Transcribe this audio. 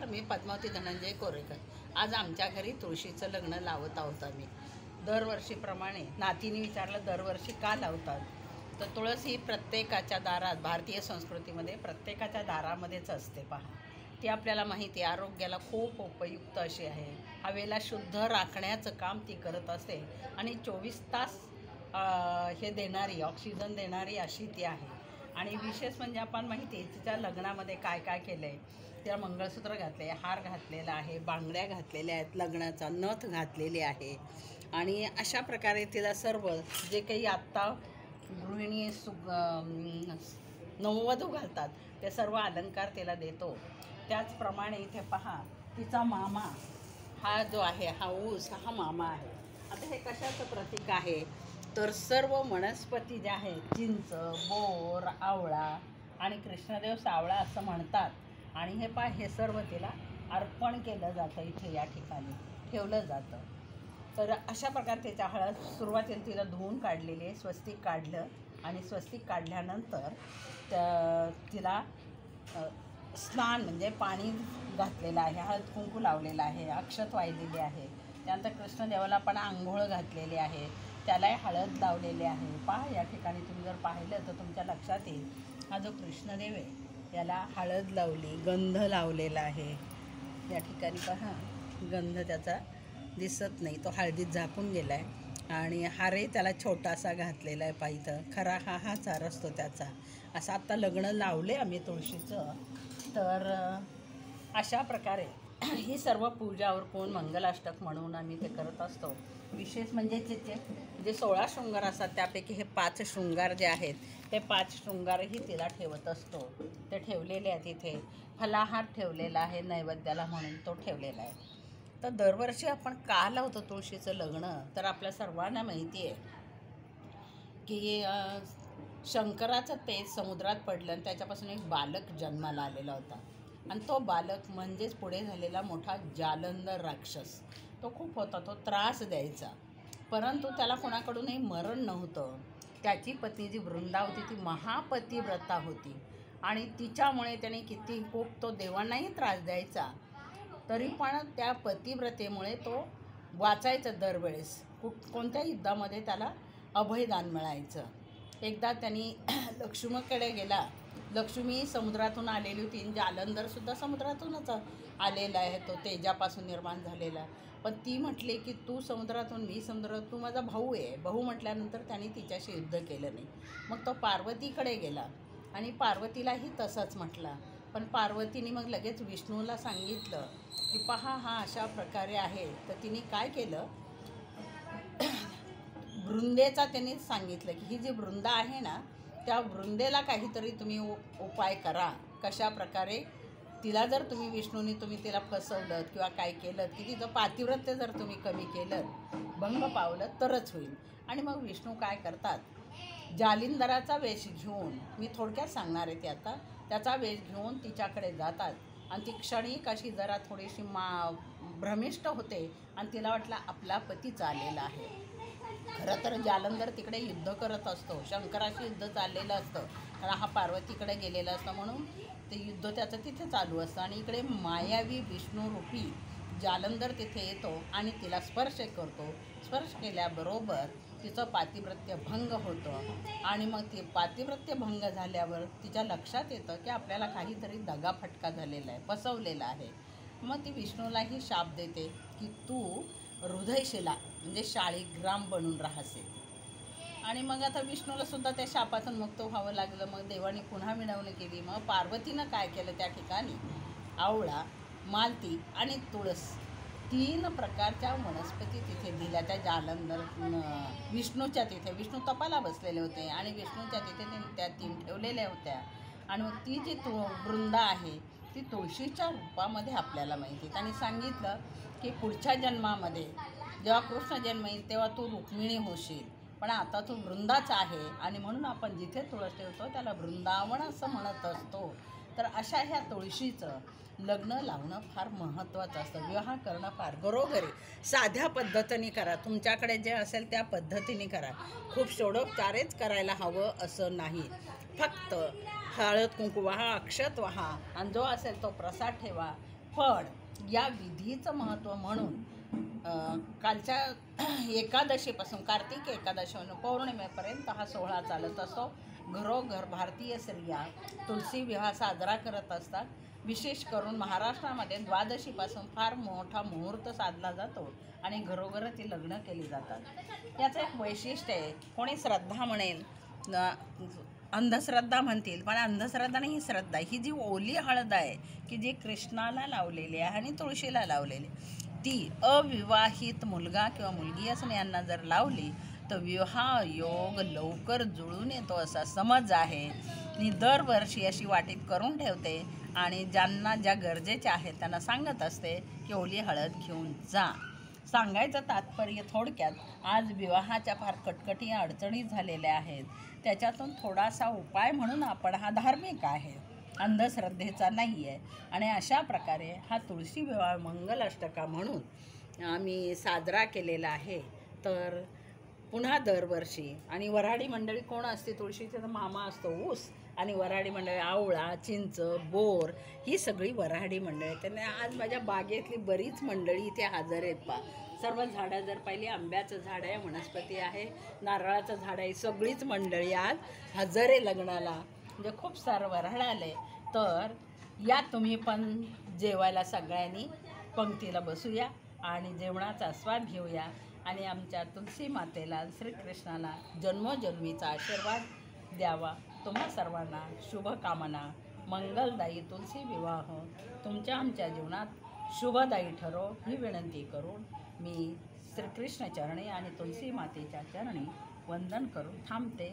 नमस्कार, मी पद्मावती धनंजय कोरेकर। आज आमच्या घरी तुळशीचं लग्न लावत आहोत आम्ही। दरवर्षीप्रमाणे नातीने विचारलं दरवर्षी का लावतात, तर तुळस ही प्रत्येकाच्या दारात, भारतीय संस्कृतीमध्ये प्रत्येकाच्या दारामध्येच असते। पहा, ती आपल्याला माहिती आहे, आरोग्याला खूप उपयुक्त अशी आहे। हवेला शुद्ध राखण्याचं काम ती करत असते आणि 24 तास हे देणारी, ऑक्सिजन देणारी अशी ती आहे। आणि विशेष म्हणजे आपण माहिती आहे तिच्या लग्नामध्ये काय काय केलं आहे। तिला मंगळसूत्र घातले, हार घातलेला आहे, बांगड्या घातलेल्या आहेत, लग्नाचा नथ घातलेली आहे। आणि अशा प्रकारे तिला सर्व जे काही आत्ता गृहिणी नववधू घालतात ते सर्व अलंकार तिला देतो। त्याचप्रमाणे इथे पहा, तिचा मामा हा जो आहे, हा ऊस, हा मामा आहे। आता हे कशाचं प्रतीक आहे, तर सर्व वनस्पती ज्या आहेत, चिंच, बोर, आवळा आणि कृष्णदेव सावळा असं म्हणतात। आणि हे पहा, हे सर्व तिला अर्पण केलं जातं, इथे या ठिकाणी ठेवलं जातं। तर अशा प्रकारे त्याच्या हळद सुरुवातीला तिला धुवून काढलेली आहे, स्वस्तिक काढलं आणि स्वस्तिक काढल्यानंतर तिला स्नान म्हणजे पाणी घातलेलं आहे, हळद कुंकू लावलेलं आहे, अक्षत वाहिलेली आहे। त्यानंतर कृष्णदेवाला पण आंघोळ घातलेली आहे, त्यालाही हळद लावलेली आहे। पहा, या ठिकाणी तुम्ही जर पाहिलं तर तुमच्या लक्षात येईल, हा जो कृष्णदेव आहे याला हळद लावली, गंध लावलेला आहे। या ठिकाणी पहा, गंध त्याचा दिसत नाही, तो हळदीत झाकून गेला आहे। आणि हारही त्याला छोटासा घातलेला आहे। पाहिजे खरा हाच हार असतो त्याचा। असं आत्ता लग्न लावले आम्ही तुळशीचं। तर अशा प्रकारे ही सर्व पूजा उरकून मंगलाष्टक म्हणून आम्ही ते करत असतो। विशेष म्हणजे जे 16 शृंगार असतात त्यापैकी हे 5 शृंगार जे आहेत, ते 5 शृंगारही तिला ठेवत असतो। ते ठेवलेले आहेत, इथे फलाहार ठेवलेला आहे नैवेद्याला म्हणून, तो ठेवलेला आहे। तर दरवर्षी आपण का लावतो तुळशीचं लग्न, तर आपल्या सर्वांना माहिती आहे की शंकराचं तेज समुद्रात पडलं आणि त्याच्यापासून एक बालक जन्माला आलेला होता। आणि तो बालक म्हणजेच पुढे झालेला मोठा जालंधर राक्षस। तो खूप होता, तो त्रास द्यायचा, परंतु त्याला कोणाकडूनही मरण नव्हतं। त्याची पत्नी जी वृंदा होती ती महापतिव्रता होती आणि तिच्यामुळे त्याने किती खूप तो देवांनाही त्रास द्यायचा, तरी पण त्या पतिव्रतेमुळे तो वाचायचा दरवेळेस। कोणत्या युद्धामध्ये त्याला अभयदान मिळायचं। एकदा त्यांनी लक्ष्मीकडे गेला, लक्ष्मी समुद्रातून आलेली होती, जालंधरसुद्धा समुद्रातूनच आलेला आहे, तो तेजापासून निर्माण झालेला। पण ती म्हटली की तू समुद्रातून, मी समुद्रातून, तू माझा भाऊ आहे। भाऊ म्हटल्यानंतर त्यांनी तिच्याशी युद्ध केलं नाही। मग तो पार्वतीकडे गेला आणि पार्वतीलाही तसंच म्हटला। पण पार्वतीने मग लगेच विष्णूला सांगितलं की पहा, हा अशा प्रकारे आहे। तर तिने काय केलं, वृंदेचा त्यांनी सांगितलं की ही जी वृंदा आहे ना, त्या वृंदेला काहीतरी तुम्ही उपाय करा। कशा प्रकारे तिला जर तुम्ही विष्णूने तिला फसवलं किंवा काय केलं की तिचं पातिव्रत्य जर तुम्ही कमी केलं, भंग पावलं तरच होईल। आणि मग विष्णू काय करतात, जालिंदराचा वेश घेऊन, मी थोडक्यात सांगणार आहे ते आता, त्याचा वेश घेऊन तिच्याकडे जातात आणि ती क्षणिक अशी जरा थोडीशी भ्रमिष्ट होते आणि तिला वाटलं आपला पती चाललेला आहे। खरं तर जालंधर तिकडे युद्ध करत असतो, शंकराशी युद्ध चाललेलं असतं, कारण हा पार्वतीकडे गेलेला असतं, म्हणून ते युद्ध त्याचं तिथे चालू असतं। आणि इकडे मायावी विष्णुरूपी जालंधर तिथे येतो आणि तिला स्पर्श करतो। स्पर्श केल्याबरोबर तिचं पातिव्रत्य भंग होतं आणि मग ती पातिव्रत्य भंग झाल्यावर तिच्या लक्षात येतं की आपल्याला काहीतरी दगाफटका झालेला आहे, फसवलेला आहे। मग ती विष्णूलाही शाप देते की तू हृदयशिला म्हणजे शाळीग्राम बनून राहसे। आणि मग आता विष्णूला सुद्धा त्या शापातून मुक्त व्हावं लागलं। मग देवाने पुन्हा मिळवणी केली। मग पार्वतीनं काय केलं, त्या ठिकाणी आवळा, मालती आणि तुळस 3 प्रकारच्या वनस्पती तिथे दिल्या त्या जालंधर विष्णूच्या तिथे। विष्णू तपाला बसलेले होते आणि विष्णूच्या तिथे त्या 3 ठेवलेल्या होत्या। आणि मग ती जी वृंदा आहे ती तुळशीच्या रूपामध्ये आपल्याला माहिती। त्यांनी सांगितलं की पुढच्या जन्मामध्ये जेव्हा कृष्ण जन्म येईल तेव्हा तू रुक्मिणी होशील, पण आता तू वृंदाच आहे। आणि म्हणून आपण जिथे तुळस ठेवतो त्याला वृंदावन असं म्हणत असतो। तर अशा ह्या तुळशीचं लग्न लावणं फार महत्त्वाचं असतं। विवाह करणं फार घरोघरी साध्या पद्धतीने करा, तुमच्याकडे जे असेल त्या पद्धतीने करा। खूप षोडोपचारेच करायला हवं असं नाही। फक्त हळद कुंकू वाहा, अक्षत वाहा आणि जो असेल तो प्रसाद ठेवा, पण या विधीचं महत्त्व म्हणून कालच्या एकादशीपासून कार्तिक एकादशीपासून पौर्णिमेपर्यंत हा सोहळा चालत असतो. घरोघर भारतीय स्त्रिया तुलसी विवाह साजरा करत असतात. विशेष करून महाराष्ट्रामध्ये द्वादशीपासून फार मोठा मुहूर्त साधला जातो आणि घरोघर ती लग्न केली जातात. याचं एक वैशिष्ट्य आहे. कोणी श्रद्धा म्हणेल, अंधश्रद्धा म्हणतील, पण अंधश्रद्धा नाही, ही श्रद्धा. ही जी ओली हळद आहे की जी कृष्णाला लावलेली आहे आणि तुळशीला लावलेली, ती अविवाहित मुलगा किंवा मुलगी असणाऱ्यांना जर लावली तर विवाह योग लवकर जुळून येतो असा समज आहे. मी दरवर्षी अशी वाटीत करून ठेवते आणि ज्यांना ज्या गरजेच्या आहेत त्यांना सांगत असते की ओली हळद घेऊन जा. सांगायचं तात्पर्य थोडक्यात, आज विवाहाच्या फार कटकटी अडचणी झालेल्या आहेत. त्याच्यातून थोडासा उपाय म्हणून आपण हा धार्मिक आहे, अंधश्रद्धेचा नाही आहे. आणि अशा प्रकारे हा तुळशी विवाह मंगलाष्टका म्हणून आम्ही साजरा केलेला आहे. तर पुन्हा दरवर्षी, आणि वऱ्हाडी मंडळी कोण असते? तुळशीचा तर मामा असतो ऊस, आणि वऱ्हाडी मंडळी आवळा, चिंच, बोर, ही सगळी वऱ्हाडी मंडळी. त्यांना आज माझ्या बागेतली बरीच मंडळी इथे हजर आहेत. सर्व झाडं जर पाहिली, आंब्याचं झाड आहे, वनस्पती आहे, नारळाचं झाड आहे, सगळीच मंडळी आज हजर आहे लग्नाला. म्हणजे खूप सारं वऱ्हाड आलं आहे. तर या तुम्ही पण जेवायला सगळ्यांनी पंक्तीला बसूया आणि जेवणाचा आस्वाद घेऊया आणि आमच्या तुलसी मातेला, श्रीकृष्णाला जन्मोजन्मीचा आशीर्वाद द्यावा. तुम्हा सर्वांना शुभकामना. मंगलदायी तुलसी विवाह तुमच्या आमच्या जीवनात शुभदायी ठरो ही विनंती करून मी श्रीकृष्ण चरणी आणि तुलसी मातेच्या चरणी वंदन करून थांबते.